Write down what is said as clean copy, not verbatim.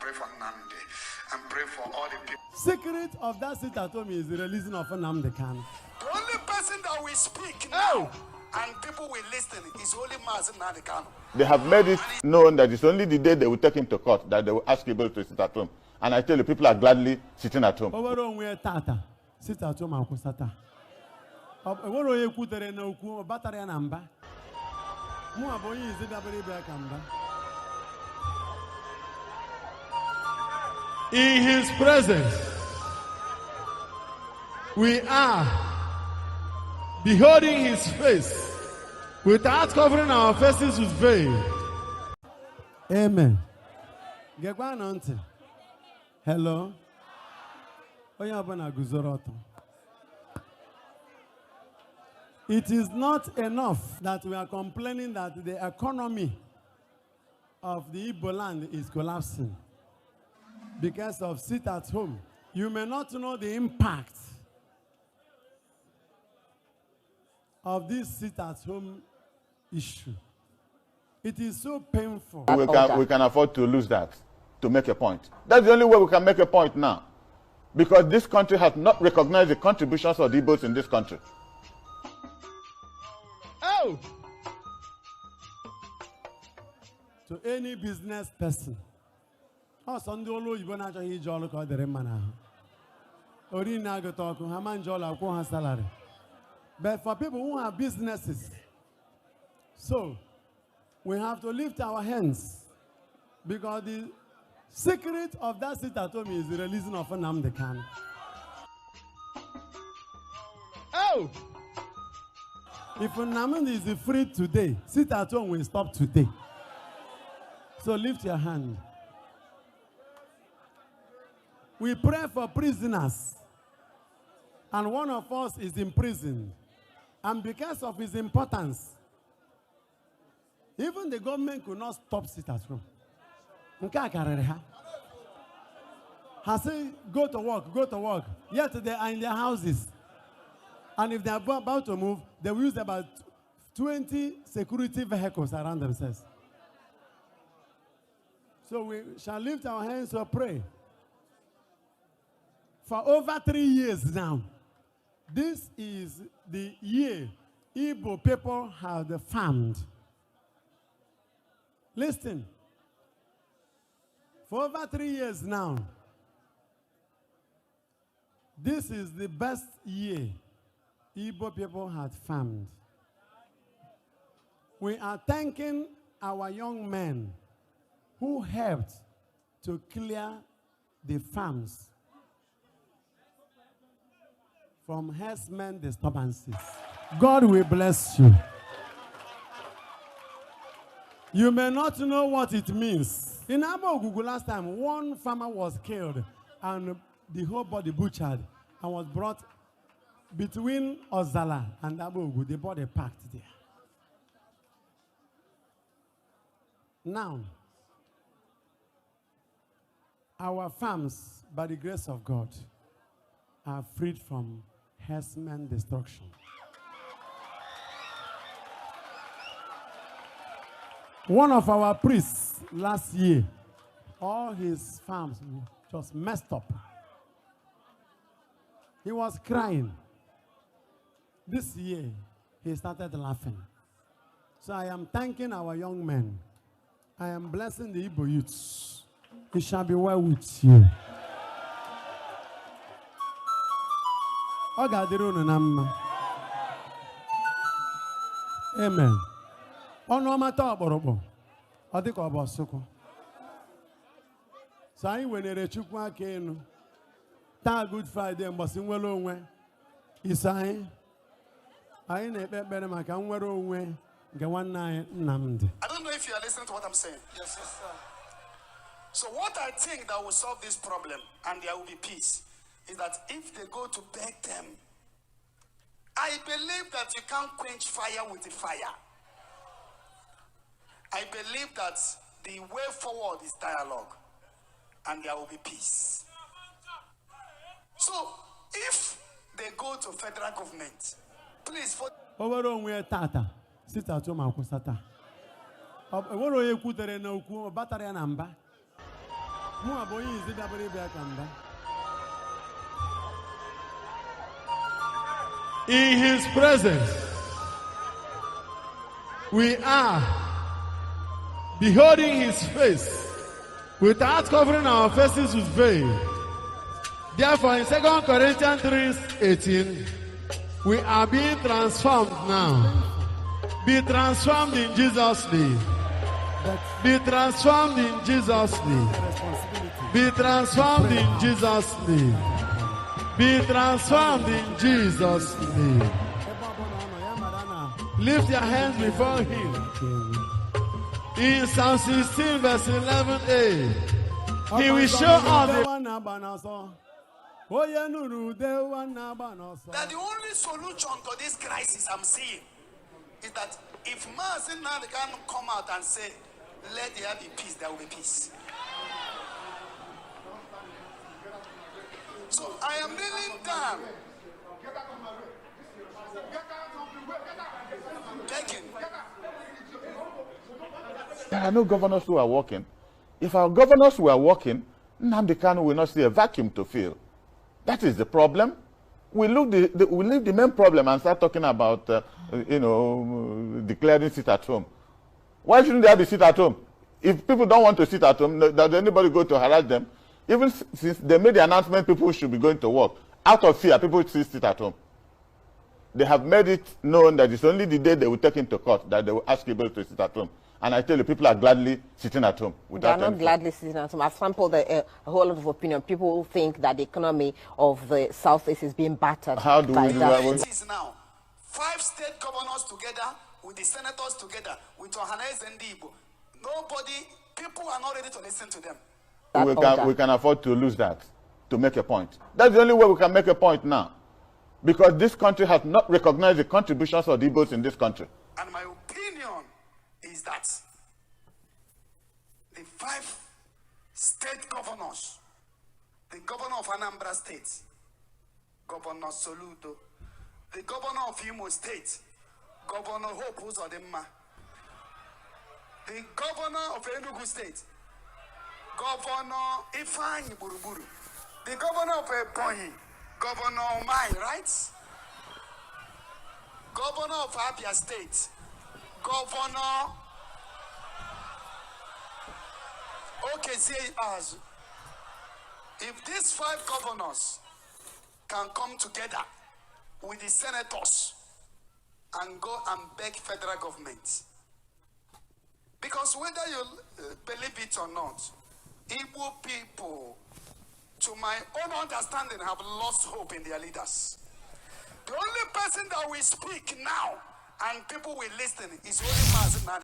pray for Nnamdi and pray for all the people. Secret of that sit at home is the releasing of Nnamdi Kanu. The only person that will speak now and people will listen is only Mazi Nnamdi Kanu. They have made it known that it's only the day they will take him to court that they will ask people to sit at home. And I tell you, people are gladly sitting at home. Sit at home and kusata. In his presence, we are beholding his face without covering our faces with veil. Amen. Hello. It is not enough that we are complaining that the economy of the Igbo land is collapsing because of sit at home. You may not know the impact of this sit at home issue. It is so painful. We can afford to lose that to make a point. That's the only way we can make a point now. Because this country has not recognized the contributions of the Igbos in this country. Oh! To any business person. Oh, Sunday you not to jolly call the remana. Orina go talk, Haman Jola, who has salary. But for people who have businesses, so we have to lift our hands because the secret of that sit at home is the releasing of Nnamdi Kanu. Oh! If Nnamdi is free today, sit at home will stop today. So lift your hand. We pray for prisoners. And one of us is in prison. And because of his importance, even the government could not stop sit at home. Has said, go to work, go to work. Yet they are in their houses. And if they are about to move, they will use about 20 security vehicles around themselves. So we shall lift our hands to pray. For over 3 years now, this is the year Igbo people have farmed. Listen. For over 3 years now, this is the best year Igbo people had farmed. We are thanking our young men who helped to clear the farms from herdsmen disturbances. God will bless you. You may not know what it means. In Abogugu last time, one farmer was killed and the whole body butchered and was brought between Ozala and Abogugu. The body packed there. Now, our farms, by the grace of God, are freed from herdsmen destruction. One of our priests last year, all his farms just messed up. He was crying. This year, he started laughing. So I am thanking our young men. I am blessing the Igbo youths. It shall be well with you. Amen. So I went to Chukwa Kenu. Ta Good Friday and Basinwelo Nwe. Isai. I ain't better my Kanwero Nwe. Nnamdi. I don't know if you are listening to what I'm saying. Yes, sir. So what I think that will solve this problem and there will be peace is that if they go to beg them, I believe that you can't quench fire with the fire. I believe that the way forward is dialogue and there will be peace. So if they go to federal government, please for Tata. Sit at home and In his presence, we are beholding his face without covering our faces with veil. Therefore, in 2 Corinthians 3:18, we are being transformed now. Be transformed in Jesus' name. Be transformed in Jesus' name. Be transformed in Jesus' name. Be transformed in Jesus' name. Lift your hands before him. In Psalm 16, verse 11a, he will show us That the only solution to this crisis I'm seeing is that if Mazin can come out and say, let there be peace, there will be peace. So I am kneeling down, begging. There are no governors who are working. If our governors were working, Nnamdi Kanu will not see a vacuum to fill. That is the problem. We leave the main problem and start talking about, declaring sit at home. Why shouldn't there be sit at home? If people don't want to sit at home, does anybody go to harass them? Even since they made the announcement, people should be going to work. Out of fear, people still sit at home. They have made it known that it's only the day they will take into court that they will ask people to sit at home. And I tell you, people are gladly sitting at home. They are not gladly sitting at home. I've sampled a whole lot of opinion. People think that the economy of the Southeast is being battered. How do we do that? It is now 5 state governors together, with the senators together, with Ohaneze and Igbo. Nobody, people are not ready to listen to them. We can afford to lose that to make a point. That's the only way we can make a point now. Because this country has not recognized the contributions of the Igbos in this country. And my opinion is that the 5 state governors, the governor of Anambra State, Governor Soludo, the governor of Imo State, Governor Hope Uzodimma, the governor of Enugu State, Governor Ifeanyi Buruburu, the governor of Ebonyi, Governor Omai, right? Governor of Abia State, Governor. Okay, say us. If these 5 governors can come together with the senators and go and beg federal government, because whether you believe it or not, Igbo people, to my own understanding, have lost hope in their leaders. The only person that will speak now and people will listen is only Mazin